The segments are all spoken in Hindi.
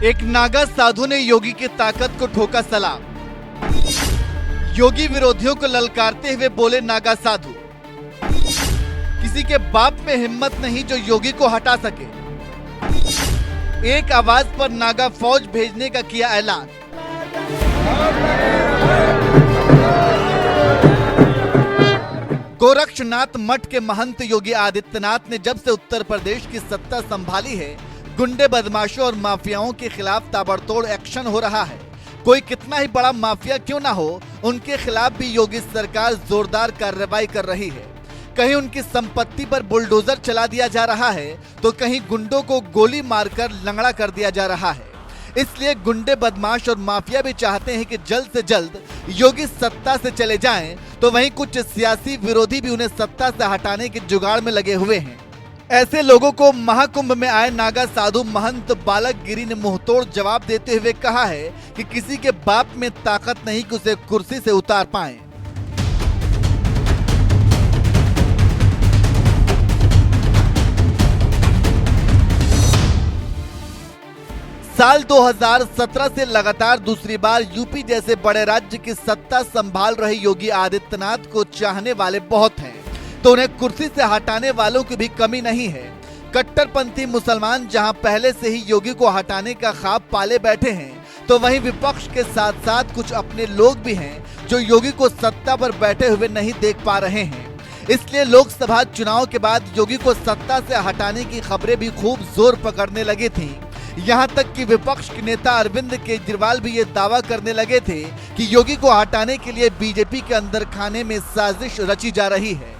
एक नागा साधु ने योगी की ताकत को ठोका सलाम। योगी विरोधियों को ललकारते हुए बोले नागा साधु, किसी के बाप में हिम्मत नहीं जो योगी को हटा सके। एक आवाज पर नागा फौज भेजने का किया ऐलान। गोरक्षनाथ मठ के महंत योगी आदित्यनाथ ने जब से उत्तर प्रदेश की सत्ता संभाली है, गुंडे बदमाशों और माफियाओं के खिलाफ ताबड़तोड़ एक्शन हो रहा है। कोई कितना ही बड़ा माफिया क्यों ना हो, उनके खिलाफ भी योगी सरकार जोरदार कार्रवाई कर रही है। कहीं उनकी संपत्ति पर बुलडोजर चला दिया जा रहा है, तो कहीं गुंडों को गोली मारकर लंगड़ा कर दिया जा रहा है। इसलिए गुंडे बदमाश और माफिया भी चाहते हैं कि जल्द से जल्द योगी सत्ता से चले जाएं, तो वहीं कुछ सियासी विरोधी भी उन्हें सत्ता से हटाने के जुगाड़ में लगे हुए हैं। ऐसे लोगों को महाकुंभ में आए नागा साधु महंत बालक गिरी ने मुंहतोड़ जवाब देते हुए कहा है कि किसी के बाप में ताकत नहीं कि उसे कुर्सी से उतार पाएं। साल 2017 से लगातार दूसरी बार यूपी जैसे बड़े राज्य की सत्ता संभाल रहे योगी आदित्यनाथ को चाहने वाले बहुत हैं, तो उन्हें कुर्सी से हटाने वालों की भी कमी नहीं है। कट्टरपंथी मुसलमान जहां पहले से ही योगी को हटाने का ख्वाब पाले बैठे हैं, तो वहीं विपक्ष के साथ साथ कुछ अपने लोग भी हैं जो योगी को सत्ता पर बैठे हुए नहीं देख पा रहे हैं। इसलिए लोकसभा चुनाव के बाद योगी को सत्ता से हटाने की खबरें भी खूब जोर पकड़ने लगी थी। यहाँ तक कि विपक्ष के नेता अरविंद केजरीवाल भी ये दावा करने लगे थे कि योगी को हटाने के लिए बीजेपी के अंदर खाने में साजिश रची जा रही है।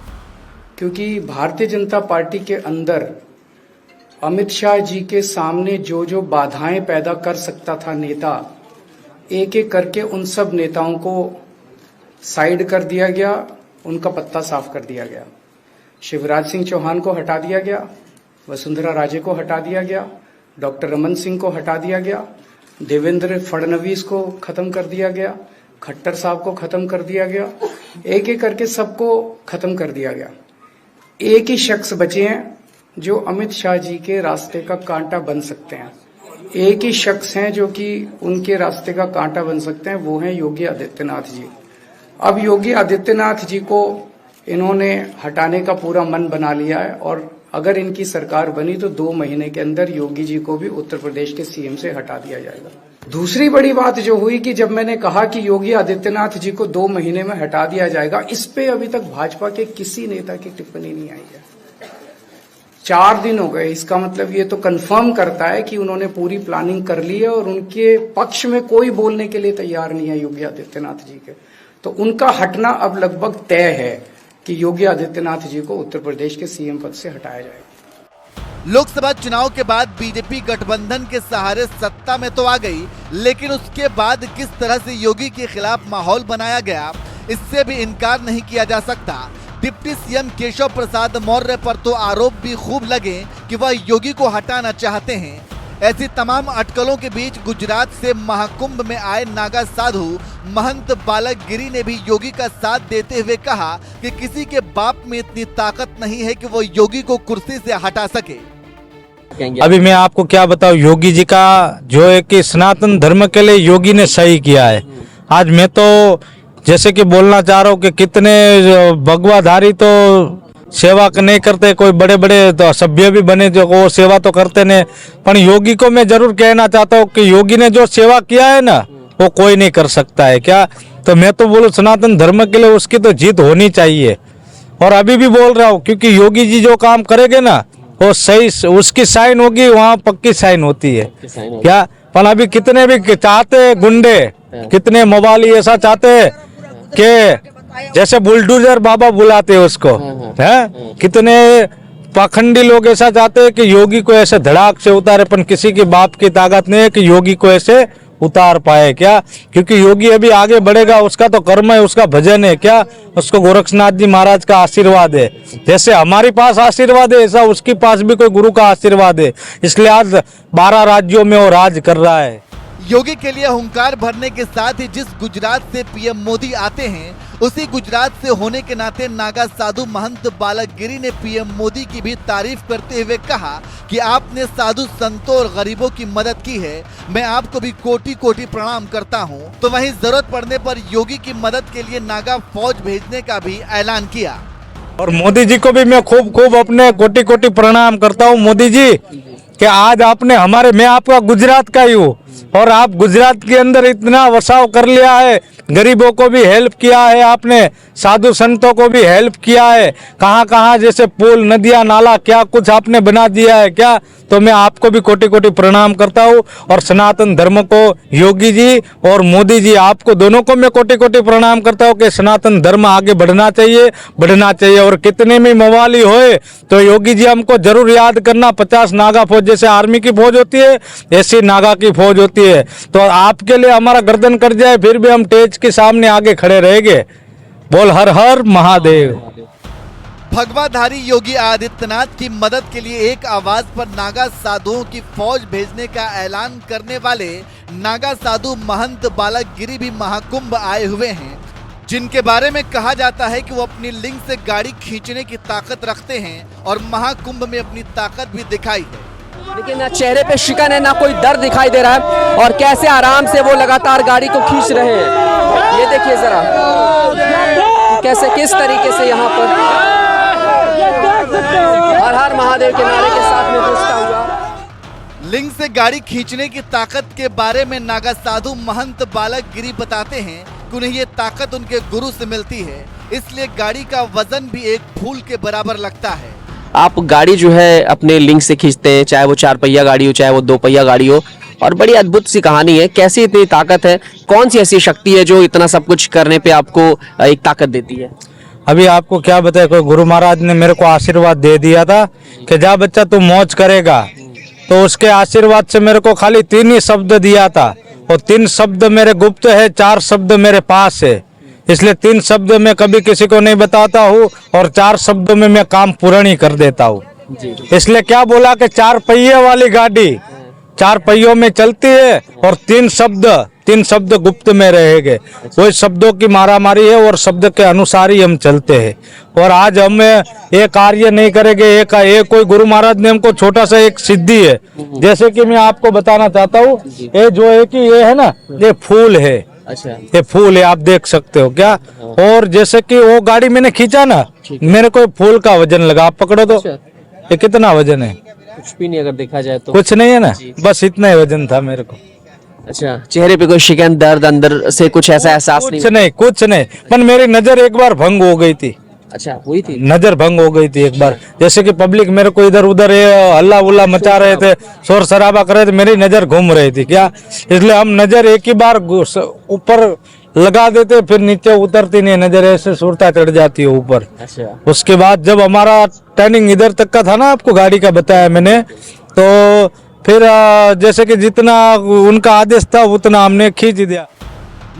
क्योंकि भारतीय जनता पार्टी के अंदर अमित शाह जी के सामने जो जो बाधाएं पैदा कर सकता था नेता, एक एक करके उन सब नेताओं को साइड कर दिया गया, उनका पत्ता साफ कर दिया गया। शिवराज सिंह चौहान को हटा दिया गया, वसुंधरा राजे को हटा दिया गया, डॉक्टर रमन सिंह को हटा दिया गया, देवेंद्र फडणवीस को खत्म कर दिया गया, खट्टर साहब को खत्म कर दिया गया, एक एक करके सबको खत्म कर दिया गया। एक ही शख्स बचे हैं जो अमित शाह जी के रास्ते का कांटा बन सकते हैं। एक ही शख्स हैं जो कि उनके रास्ते का कांटा बन सकते हैं, वो हैं योगी आदित्यनाथ जी। अब योगी आदित्यनाथ जी को इन्होंने हटाने का पूरा मन बना लिया है, और अगर इनकी सरकार बनी तो 2 महीने के अंदर योगी जी को भी उत्तर प्रदेश के सीएम से हटा दिया जाएगा। दूसरी बड़ी बात जो हुई कि जब मैंने कहा कि योगी आदित्यनाथ जी को 2 महीने में हटा दिया जाएगा, इस पे अभी तक भाजपा के किसी नेता की टिप्पणी नहीं आई है। 4 दिन हो गए, इसका मतलब ये तो कंफर्म करता है कि उन्होंने पूरी प्लानिंग कर ली है और उनके पक्ष में कोई बोलने के लिए तैयार नहीं है योगी आदित्यनाथ जी के। तो उनका हटना अब लगभग तय है कि योगी आदित्यनाथ जी को उत्तर प्रदेश के सीएम पद से हटाया जाएगा। लोकसभा चुनाव के बाद बीजेपी गठबंधन के सहारे सत्ता में तो आ गई, लेकिन उसके बाद किस तरह से योगी के खिलाफ माहौल बनाया गया, इससे भी इनकार नहीं किया जा सकता। डिप्टी सीएम केशव प्रसाद मौर्य पर तो आरोप भी खूब लगे कि वह योगी को हटाना चाहते हैं। ऐसी तमाम अटकलों के बीच गुजरात से महाकुंभ में आए नागा साधु महंत बालक गिरी ने भी योगी का साथ देते हुए कहा कि किसी के बाप में इतनी ताकत नहीं है कि वो योगी को कुर्सी से हटा सके। अभी मैं आपको क्या बताऊं, योगी जी का जो है कि सनातन धर्म के लिए योगी ने सही किया है। आज मैं तो जैसे कि बोलना चाह रहा हूँ कि कितने भगवाधारी तो सेवा नहीं करते, कोई बड़े बड़े तो सभ्य भी बने जो वो सेवा तो करते नहीं, पर योगी को मैं जरूर कहना चाहता हूँ कि योगी ने जो सेवा किया है ना, वो कोई नहीं कर सकता है क्या। तो मैं तो बोलूँ सनातन धर्म के लिए उसकी तो जीत होनी चाहिए, और अभी भी बोल रहा हूँ क्योंकि योगी जी जो काम करेंगे ना, वो सही उसकी साइन होगी, वहाँ पक्की साइन होती है क्या। पर अभी कितने भी चाहते गुंडे, कितने मवाली ऐसा चाहते कि जैसे बुलडोजर बाबा बुलाते हैं उसको, है कितने पाखंडी लोग ऐसा चाहते हैं कि योगी को ऐसे धड़ाक से उतारे, पर किसी की बाप की ताकत नहीं है कि योगी को ऐसे उतार पाए क्या। क्योंकि योगी अभी आगे बढ़ेगा, उसका तो कर्म है, उसका भजन है क्या, उसको गोरक्षनाथ जी महाराज का आशीर्वाद है। जैसे हमारे पास आशीर्वाद है, ऐसा उसके पास भी कोई गुरु का आशीर्वाद है, इसलिए आज 12 राज्यों में वो राज कर रहा है। योगी के लिए हुंकार भरने के साथ ही जिस गुजरात से पीएम मोदी आते हैं, उसी गुजरात से होने के नाते नागा साधु महंत बालक गिरी ने पीएम मोदी की भी तारीफ करते हुए कहा कि आपने साधु संतों और गरीबों की मदद की है, मैं आपको भी कोटि कोटि प्रणाम करता हूं। तो वहीं जरूरत पड़ने पर योगी की मदद के लिए नागा फौज भेजने का भी ऐलान किया। और मोदी जी को भी मैं खूब खूब अपने कोटि कोटि प्रणाम करता हूँ। मोदी जी कि आज आपने मैं आपका गुजरात का ही हूँ और आप गुजरात के अंदर इतना बसाव कर लिया है, गरीबों को भी हेल्प किया है आपने, साधु संतों को भी हेल्प किया है, कहाँ कहाँ जैसे पुल नदियाँ नाला क्या कुछ आपने बना दिया है क्या। तो मैं आपको भी कोटि कोटि प्रणाम करता हूँ और सनातन धर्म को योगी जी और मोदी जी आपको दोनों को मैं कोटि कोटि प्रणाम करता हूँ कि सनातन धर्म आगे बढ़ना चाहिए और कितने भी मवाली होए तो योगी जी हमको जरूर याद करना। 50 नागा फौज जैसे आर्मी की फौज होती है ऐसी नागा की फौज होती है, तो आपके लिए हमारा गर्दन कट जाए फिर भी हम तेज के सामने आगे खड़े रहेंगे। बोल हर हर महादेव। भगवाधारी योगी आदित्यनाथ की मदद के लिए एक आवाज पर नागा साधुओं की फौज भेजने का ऐलान करने वाले नागा साधु महंत बालक गिरी भी महाकुंभ आए हुए हैं, जिनके बारे में कहा जाता है कि वो अपनी लिंग से गाड़ी खींचने की ताकत रखते हैं और महाकुंभ में अपनी ताकत भी दिखाई है। लेकिन ना चेहरे पे शिकन है, ना कोई डर दिखाई दे रहा है और कैसे आराम से वो लगातार गाड़ी को खींच रहे हैं। ये देखिए जरा कैसे किस तरीके से यहाँ पर हर हर महादेव के नारे के साथ में घुसता हुआ। लिंग से गाड़ी खींचने की ताकत के बारे में नागा साधु महंत बालक गिरी बताते हैं कि उन्हें ये ताकत उनके गुरु से मिलती है, इसलिए गाड़ी का वजन भी एक फूल के बराबर लगता है। आप गाड़ी जो है अपने लिंग से खींचते हैं, चाहे वो 4 पहिया गाड़ी हो चाहे वो 2 पहिया गाड़ी हो, और बड़ी अद्भुत सी कहानी है। कैसी इतनी ताकत है, कौन सी ऐसी शक्ति है जो इतना सब कुछ करने पे आपको एक ताकत देती है? अभी आपको क्या बताए, कोई गुरु महाराज ने मेरे को आशीर्वाद दे दिया था कि जा बच्चा तू मौज करेगा, तो उसके आशीर्वाद से मेरे को खाली 3 ही शब्द दिया था और 3 शब्द मेरे गुप्त है, 4 शब्द मेरे पास है, इसलिए 3 शब्द मैं कभी किसी को नहीं बताता हूँ और 4 शब्दों में मैं काम पूर्ण ही कर देता हूँ। इसलिए क्या बोला कि 4 पहिए वाली गाड़ी 4 पहियों में चलती है और 3 शब्द गुप्त में रहेंगे। वही शब्दों की मारामारी है और शब्द के अनुसार ही हम चलते हैं। और आज हम ये कार्य नहीं करेंगे, एक कोई गुरु महाराज ने हमको छोटा सा एक सिद्धि है, जैसे कि मैं आपको बताना चाहता हूँ, ये जो है कि ये है ना, ये फूल है। अच्छा, ये फूल है, आप देख सकते हो क्या। और जैसे कि वो गाड़ी मैंने खींचा ना, मेरे को फूल का वजन लगा, आप पकड़ो तो ये कितना वजन है? कुछ भी नहीं, अगर देखा जाए तो कुछ नहीं है ना, बस इतना ही वजन था मेरे को। अच्छा, चेहरे पे कोई शिकन, दर्द, अंदर से कुछ ऐसा एहसास नहीं? कुछ नहीं, पर मेरी नजर एक बार भंग हो गई थी। अच्छा, हुई थी नजर भंग हो गई थी एक बार, जैसे कि पब्लिक मेरे को इधर उधर हल्ला उल्ला मचा रहे थे, शोर शराबा कर रहे थे, मेरी नजर घूम रही थी क्या, इसलिए हम नजर एक ही बार ऊपर लगा देते, फिर नीचे उतरती नहीं, नजर ऐसे सुरता चढ़ जाती है ऊपर। अच्छा, उसके बाद जब हमारा टर्निंग इधर तक का था ना, आपको गाड़ी का बताया मैंने, तो फिर जैसे कि जितना उनका आदेश था उतना हमने खींच दिया।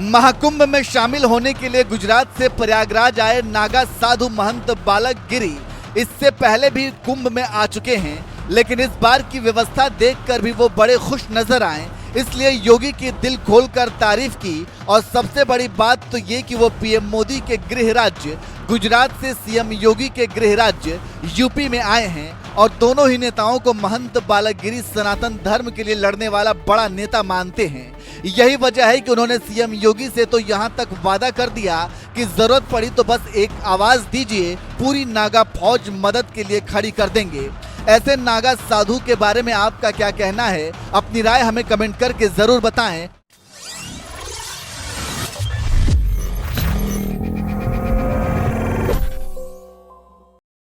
महाकुंभ में शामिल होने के लिए गुजरात से प्रयागराज आए नागा साधु महंत बालक गिरी इससे पहले भी कुंभ में आ चुके हैं, लेकिन इस बार की व्यवस्था देखकर भी वो बड़े खुश नजर आए, इसलिए योगी की दिल खोलकर तारीफ की। और सबसे बड़ी बात तो ये कि वो पीएम मोदी के गृह राज्य गुजरात से सीएम योगी के गृह राज्य यूपी में आए हैं और दोनों ही नेताओं को महंत बालक गिरी सनातन धर्म के लिए लड़ने वाला बड़ा नेता मानते हैं। यही वजह है कि उन्होंने सीएम योगी से तो यहाँ तक वादा कर दिया कि जरूरत पड़ी तो बस एक आवाज दीजिए, पूरी नागा फौज मदद के लिए खड़ी कर देंगे। ऐसे नागा साधु के बारे में आपका क्या कहना है? अपनी राय हमें कमेंट करके जरूर बताएं